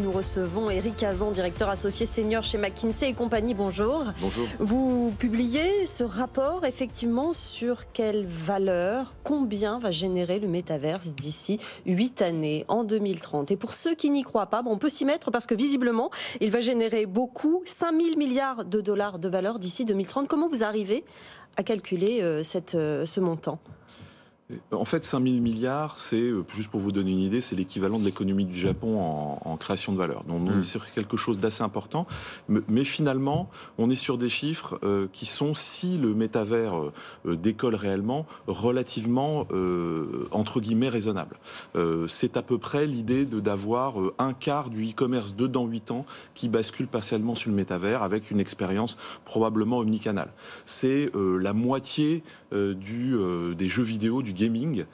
Nous recevons Eric Hazan, directeur associé senior chez McKinsey et compagnie. Bonjour. Bonjour. Vous publiez ce rapport effectivement sur quelle valeur, combien va générer le métaverse d'ici 8 années, en 2030. Et pour ceux qui n'y croient pas, on peut s'y mettre parce que visiblement, il va générer beaucoup, 5 000 milliards de dollars de valeur d'ici 2030. Comment vous arrivez à calculer ce montant ? En fait, 5 000 milliards, c'est, juste pour vous donner une idée, c'est l'équivalent de l'économie du Japon en création de valeur. Donc on est sur quelque chose d'assez important. Mais finalement, on est sur des chiffres qui sont, si le métavers décolle réellement, relativement, entre guillemets, raisonnables. C'est à peu près l'idée d'avoir un quart du e-commerce dans 8 ans qui bascule partiellement sur le métavers avec une expérience probablement omnicanale. C'est la moitié des jeux vidéo, du gaming,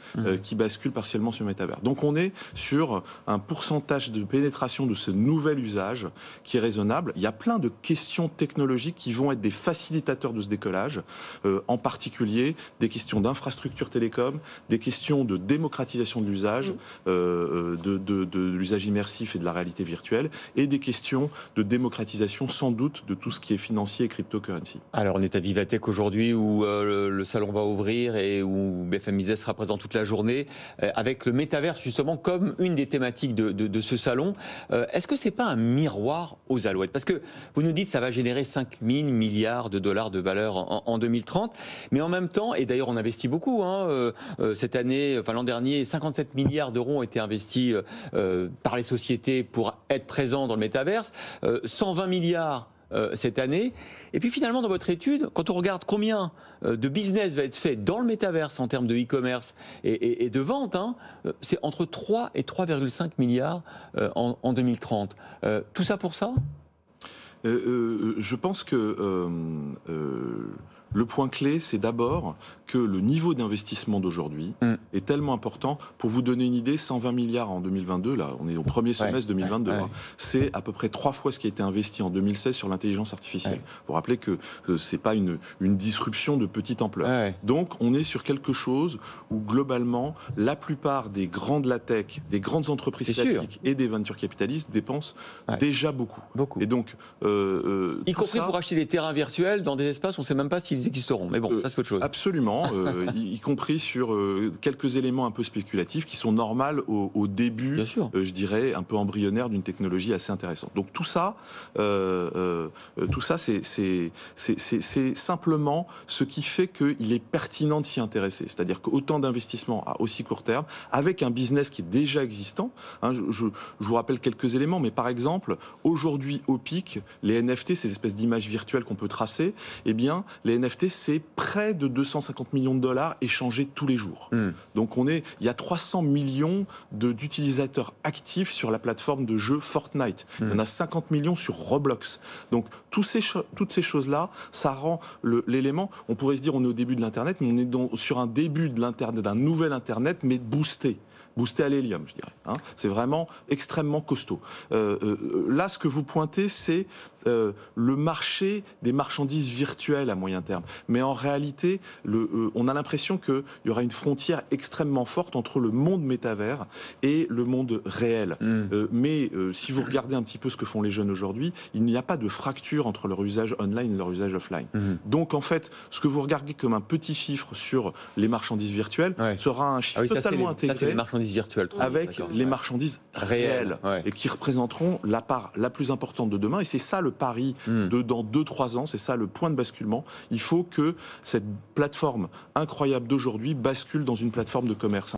qui bascule partiellement sur le métavers. Donc on est sur un pourcentage de pénétration de ce nouvel usage qui est raisonnable. Il y a plein de questions technologiques qui vont être des facilitateurs de ce décollage, en particulier des questions d'infrastructure télécom, des questions de démocratisation de l'usage, de l'usage immersif et de la réalité virtuelle, et des questions de démocratisation sans doute de tout ce qui est financier et cryptocurrency. Alors on est à Vivatech aujourd'hui où le salon va ouvrir et où BFM Business sera présent toute la journée avec le métaverse justement comme une des thématiques de ce salon. Est-ce que c'est pas un miroir aux alouettes? Parce que vous nous dites que ça va générer 5 000 milliards de dollars de valeur en 2030, mais en même temps, et d'ailleurs on investit beaucoup, cette année, enfin l'an dernier, 57 milliards d'euros ont été investis par les sociétés pour être présents dans le métaverse, 120 milliards cette année. Et puis finalement, dans votre étude, quand on regarde combien de business va être fait dans le métaverse en termes de e-commerce et de vente, c'est entre 3 et 3,5 milliards en 2030. Tout ça pour ça ? Je pense que le point clé, c'est d'abord que le niveau d'investissement d'aujourd'hui est tellement important. Pour vous donner une idée, 120 milliards en 2022, là, on est au premier semestre 2022, c'est à peu près 3 fois ce qui a été investi en 2016 sur l'intelligence artificielle. Vous rappelez que c'est pas une disruption de petite ampleur. Donc, on est sur quelque chose où, globalement, la plupart des grandes la tech, des grandes entreprises classiques et des venture capitalistes dépensent déjà beaucoup. Et donc, y compris pour acheter des terrains virtuels dans des espaces où on ne sait même pas s'ils existeront. Mais bon, ça c'est autre chose. Absolument, y compris sur quelques éléments un peu spéculatifs qui sont normaux au début, je dirais, un peu embryonnaire d'une technologie assez intéressante. Donc tout ça, c'est simplement ce qui fait qu'il est pertinent de s'y intéresser. C'est-à-dire qu'autant d'investissements à aussi court terme, avec un business qui est déjà existant. Je vous rappelle quelques éléments, mais par exemple, aujourd'hui au pic, les NFT, ces espèces d'images virtuelles qu'on peut tracer, eh bien, les NFT, c'est près de 250 millions de dollars échangés tous les jours. Donc il y a 300 millions d'utilisateurs actifs sur la plateforme de jeu Fortnite. Il y en a 50 millions sur Roblox. Donc toutes ces choses-là, ça rend l'élément, on pourrait se dire on est au début de l'Internet, mais on est sur un début de l'Internet, d'un nouvel Internet, mais boosté à l'hélium, je dirais. C'est vraiment extrêmement costaud. Là, ce que vous pointez, c'est le marché des marchandises virtuelles à moyen terme. Mais en réalité, on a l'impression qu'il y aura une frontière extrêmement forte entre le monde métavers et le monde réel. Mais si vous regardez un petit peu ce que font les jeunes aujourd'hui, il n'y a pas de fracture entre leur usage online et leur usage offline. Donc en fait, ce que vous regardez comme un petit chiffre sur les marchandises virtuelles sera un chiffre totalement intégré. Ça, c'est les marchandises virtuelles. Avec les marchandises réelles et qui représenteront la part la plus importante de demain. Et c'est ça le pari dans 2-3 ans, c'est ça le point de basculement. Il faut que cette plateforme incroyable d'aujourd'hui bascule dans une plateforme de commerce